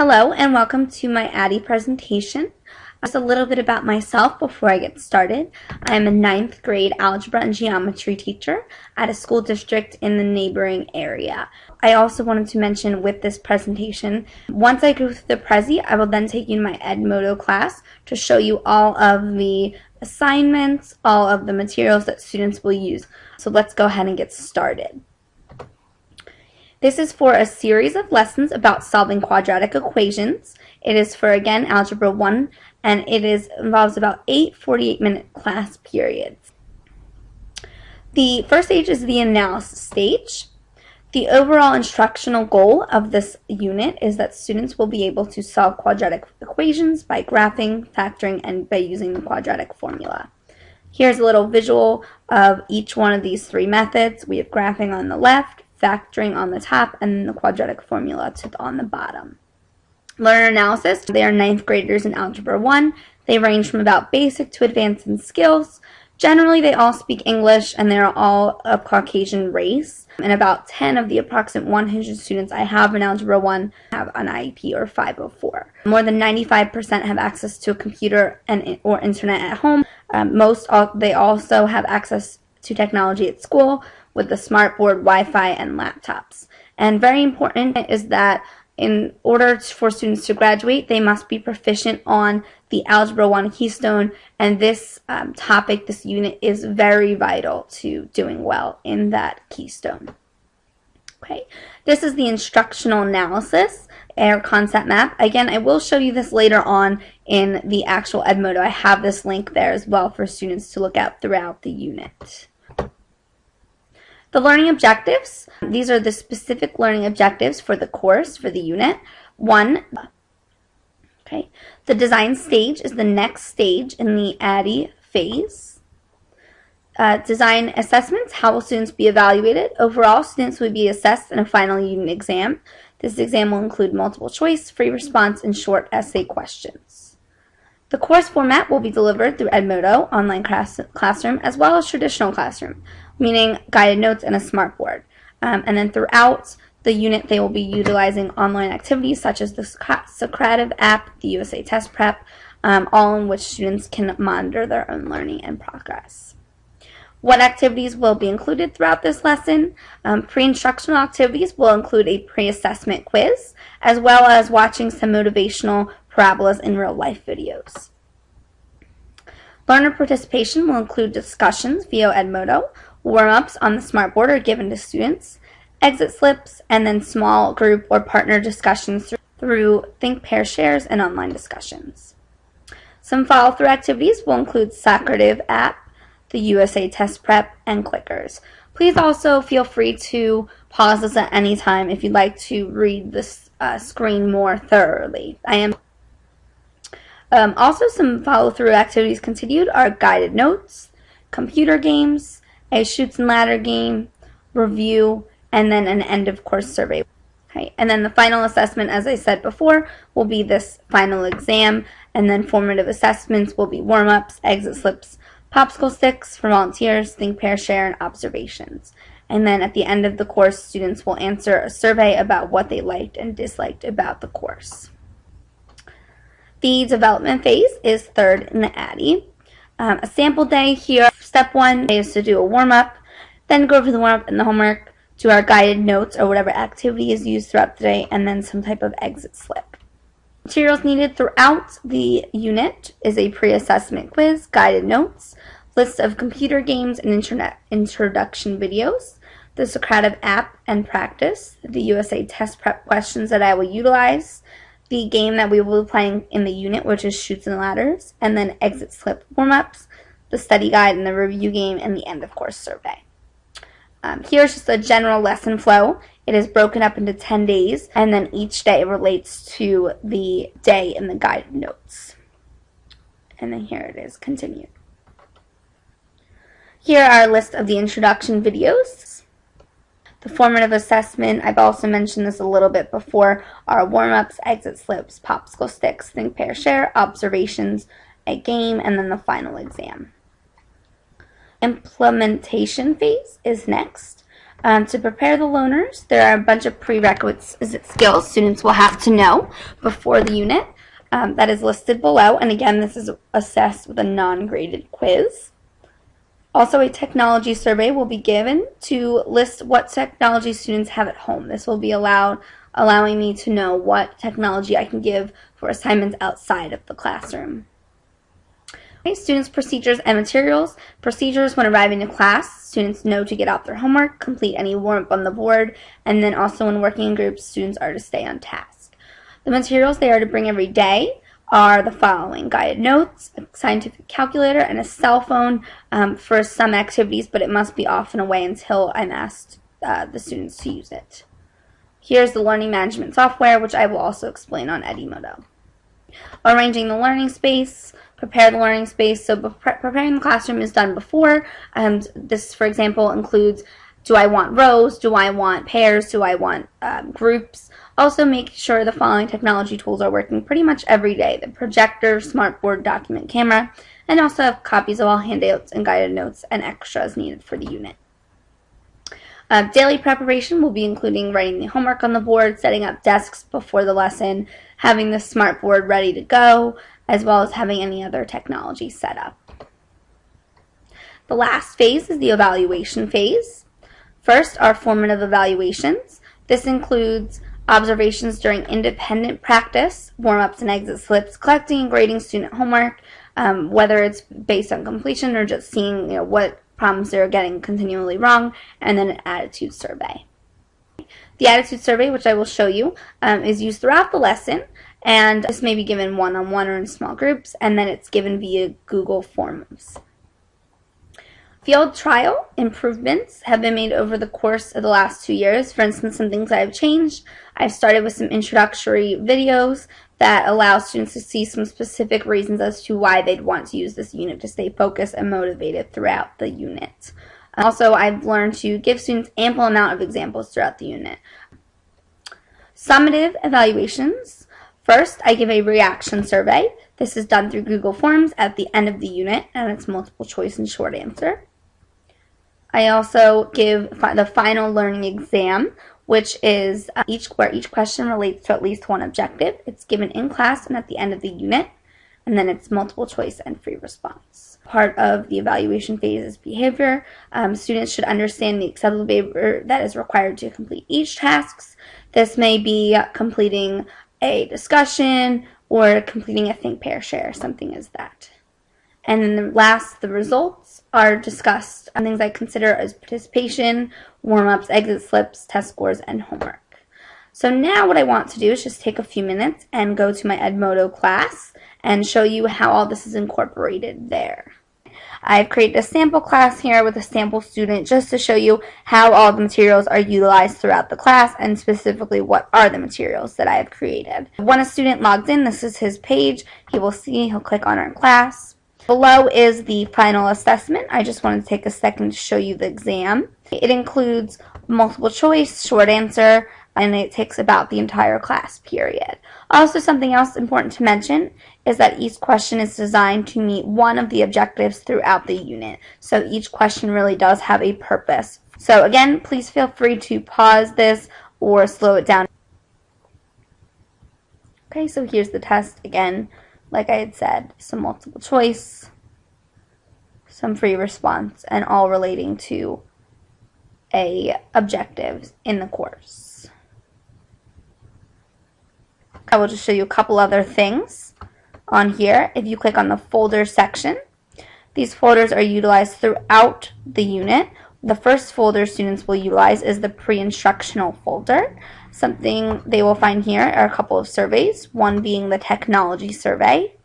Hello and welcome to my Addie presentation. Just a little bit about myself before I get started. I am a 9th grade algebra and geometry teacher at a school district in the neighboring area. I also wanted to mention with this presentation, once I go through the Prezi, I will then take you to my Edmodo class to show you all of the assignments, all of the materials that students will use. So let's go ahead and get started. This is for a series of lessons about solving quadratic equations. It is for, again, Algebra 1, and it involves about 8 48-minute class periods. The first stage is the analysis stage. The overall instructional goal of this unit is that students will be able to solve quadratic equations by graphing, factoring, and by using the quadratic formula. Here's a little visual of each one of these three methods. We have graphing on the left, factoring on the top, and the quadratic formula on the bottom. Learner analysis, they are 9th graders in Algebra 1. They range from about basic to advanced in skills. Generally, they all speak English, and they're all of Caucasian race. And about 10 of the approximate 100 students I have in Algebra 1 have an IEP or 504. More than 95% have access to a computer or internet at home. They also have access to technology at school with the smartboard, Wi-Fi, and laptops. And very important is that in order for students to graduate, they must be proficient on the Algebra 1 Keystone, and this topic, this unit, is very vital to doing well in that Keystone. Okay, this is the instructional analysis, or concept map. Again, I will show you this later on in the actual Edmodo. I have this link there as well for students to look at throughout the unit. The learning objectives, these are the specific learning objectives for the course, for the unit. 1, okay, the design stage is the next stage in the Addie phase. Design assessments, how will students be evaluated? Overall, students will be assessed in a final unit exam. This exam will include multiple choice, free response, and short essay questions. The course format will be delivered through Edmodo, online classroom, as well as traditional classroom, meaning guided notes and a smartboard. And then throughout the unit, they will be utilizing online activities such as the Socrative app, the USA Test Prep, all in which students can monitor their own learning and progress. What activities will be included throughout this lesson? Pre-instructional activities will include a pre-assessment quiz, as well as watching some motivational parabolas in real-life videos. Learner participation will include discussions via Edmodo, warm-ups on the smartboard are given to students, exit slips, and then small group or partner discussions through Think, Pair, Shares, and online discussions. Some follow-through activities will include Socrative app, the USA Test Prep, and clickers. Please also feel free to pause this at any time if you'd like to read this screen more thoroughly. Also, some follow-through activities continued are guided notes, computer games, a shoots and ladder game, review, and then an end-of-course survey. Okay. And then the final assessment, as I said before, will be this final exam, and then formative assessments will be warm-ups, exit slips, popsicle sticks for volunteers, think, pair, share, and observations. And then at the end of the course, students will answer a survey about what they liked and disliked about the course. The development phase is 3rd in the Addie. A sample day here. Step 1 is to do a warm-up, then go over the warm-up and the homework, do our guided notes or whatever activity is used throughout the day, and then some type of exit slip. Materials needed throughout the unit is a pre-assessment quiz, guided notes, list of computer games and internet introduction videos, the Socrative app and practice, the USA Test Prep questions that I will utilize, the game that we will be playing in the unit, which is Shoots and Ladders, and then exit slip warm-ups, the study guide and the review game, and the end-of-course survey. Here's just a general lesson flow. It is broken up into 10 days, and then each day relates to the day in the guided notes. And then here it is, continued. Here are a list of the introduction videos. The formative assessment, I've also mentioned this a little bit before, are warm-ups, exit slips, popsicle sticks, think, pair, share, observations, a game, and then the final exam. Implementation phase is next. To prepare the learners, there are a bunch of prerequisite skills students will have to know before the unit that is listed below. And again, this is assessed with a non-graded quiz. Also, a technology survey will be given to list what technology students have at home. This will be allowing me to know what technology I can give for assignments outside of the classroom. Okay, students' procedures and materials. Procedures: when arriving to class, students know to get out their homework, complete any warm-up on the board, and then also when working in groups, students are to stay on task. The materials they are to bring every day are the following: guided notes, a scientific calculator, and a cell phone for some activities, but it must be off and away until I'm asked the students to use it. Here's the learning management software, which I will also explain on Edimodo. Arranging the learning space. Prepare the learning space. So preparing the classroom is done before. This, for example, includes: do I want rows? Do I want pairs? Do I want groups? Also, make sure the following technology tools are working pretty much every day: the projector, smartboard, document camera, and also have copies of all handouts and guided notes and extras needed for the unit. Daily preparation will be including writing the homework on the board, setting up desks before the lesson, having the smartboard ready to go, as well as having any other technology set up. The last phase is the evaluation phase. First are formative evaluations. This includes observations during independent practice, warm-ups and exit slips, collecting and grading student homework, whether it's based on completion or just seeing what problems they're getting continually wrong, and then an attitude survey. The attitude survey, which I will show you, is used throughout the lesson, and this may be given one-on-one or in small groups, and then it's given via Google Forms. Field trial improvements have been made over the course of the last 2 years. For instance, some things I have changed. I've started with some introductory videos that allow students to see some specific reasons as to why they'd want to use this unit to stay focused and motivated throughout the unit. Also, I've learned to give students ample amount of examples throughout the unit. Summative evaluations. First, I give a reaction survey. This is done through Google Forms at the end of the unit, and it's multiple choice and short answer. I also give the final learning exam, which is where each question relates to at least one objective. It's given in class and at the end of the unit, and then it's multiple choice and free response. Part of the evaluation phase is behavior. Students should understand the acceptable behavior that is required to complete each task. This may be completing a discussion or completing a think, pair, share, something as that. And then the results are discussed on things I consider as participation, warm-ups, exit slips, test scores, and homework. So now what I want to do is just take a few minutes and go to my Edmodo class and show you how all this is incorporated there. I've created a sample class here with a sample student just to show you how all the materials are utilized throughout the class, and specifically what are the materials that I have created. When a student logs in, this is his page. He'll click on our class. Below is the final assessment. I just wanted to take a second to show you the exam. It includes multiple choice, short answer, and it takes about the entire class period. Also, something else important to mention is that each question is designed to meet one of the objectives throughout the unit. So each question really does have a purpose. So again, please feel free to pause this or slow it down. Okay, so here's the test again. Like I had said, some multiple choice, some free response, and all relating to objectives in the course. I will just show you a couple other things on here. If you click on the folder section, these folders are utilized throughout the unit. The first folder students will utilize is the pre-instructional folder. Something they will find here are a couple of surveys, one being the technology survey.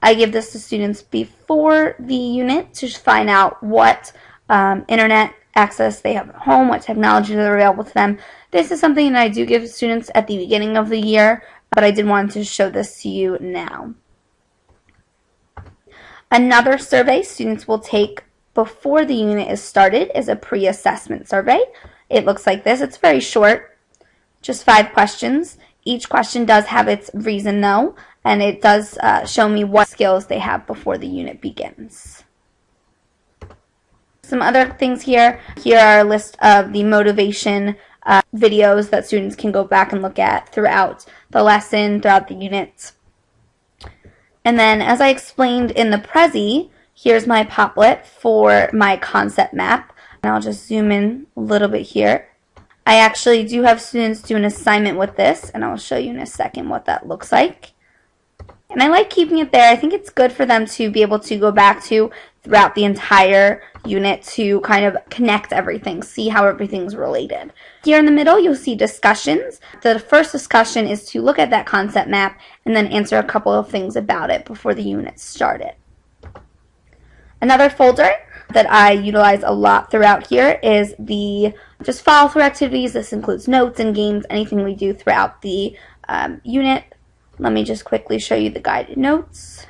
I give this to students before the unit to find out what internet access they have at home, what technologies are available to them. This is something that I do give students at the beginning of the year, but I did want to show this to you now. Another survey students will take before the unit is started is a pre-assessment survey. It looks like this. It's very short, just 5 questions. Each question does have its reason though, and it does show me what skills they have before the unit begins. Some other things here. Here are a list of the motivation videos that students can go back and look at throughout the lesson, throughout the units. And then, as I explained in the Prezi, here's my Poplet for my concept map. And I'll just zoom in a little bit here. I actually do have students do an assignment with this, and I'll show you in a second what that looks like. And I like keeping it there. I think it's good for them to be able to go back to throughout the entire unit to kind of connect everything, see how everything's related. Here in the middle, you'll see discussions. The first discussion is to look at that concept map and then answer a couple of things about it before the unit started. Another folder that I utilize a lot throughout here is the just follow-through activities. This includes notes and games, anything we do throughout the unit. Let me just quickly show you the guided notes.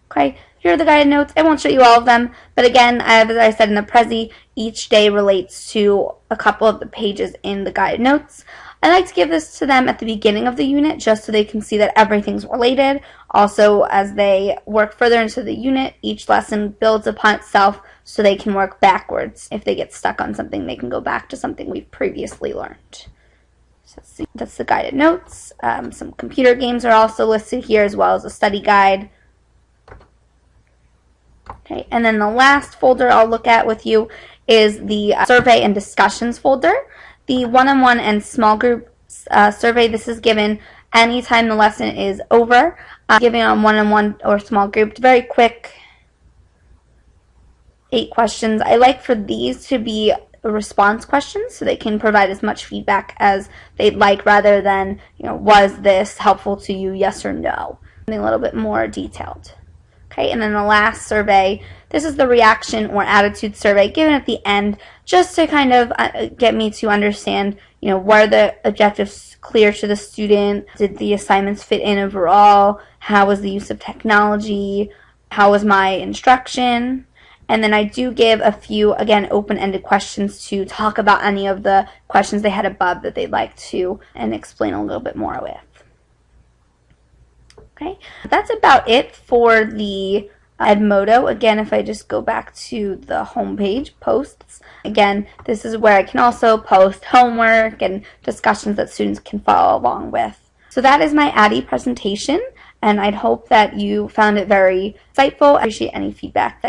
Okay, here are the guided notes. I won't show you all of them, but again, as I said in the Prezi, each day relates to a couple of the pages in the guided notes. I like to give this to them at the beginning of the unit just so they can see that everything's related. Also, as they work further into the unit, each lesson builds upon itself so they can work backwards. If they get stuck on something, they can go back to something we've previously learned. So that's the guided notes. Some computer games are also listed here, as well as a study guide. Okay, and then the last folder I'll look at with you is the survey and discussions folder. The one-on-one and small group survey, this is given anytime the lesson is over. Given on one-on-one or small group, very quick, 8 questions. I like for these to be response questions so they can provide as much feedback as they'd like rather than, was this helpful to you, yes or no. Something a little bit more detailed. Okay, and then the last survey, this is the reaction or attitude survey given at the end just to kind of get me to understand, were the objectives clear to the student? Did the assignments fit in overall? How was the use of technology? How was my instruction? And then I do give a few, again, open-ended questions to talk about any of the questions they had above that they'd like to and explain a little bit more with. Okay, that's about it for the Edmodo. Again, if I just go back to the home page, posts, again, this is where I can also post homework and discussions that students can follow along with. So that is my Addie presentation, and I'd hope that you found it very insightful. I appreciate any feedback that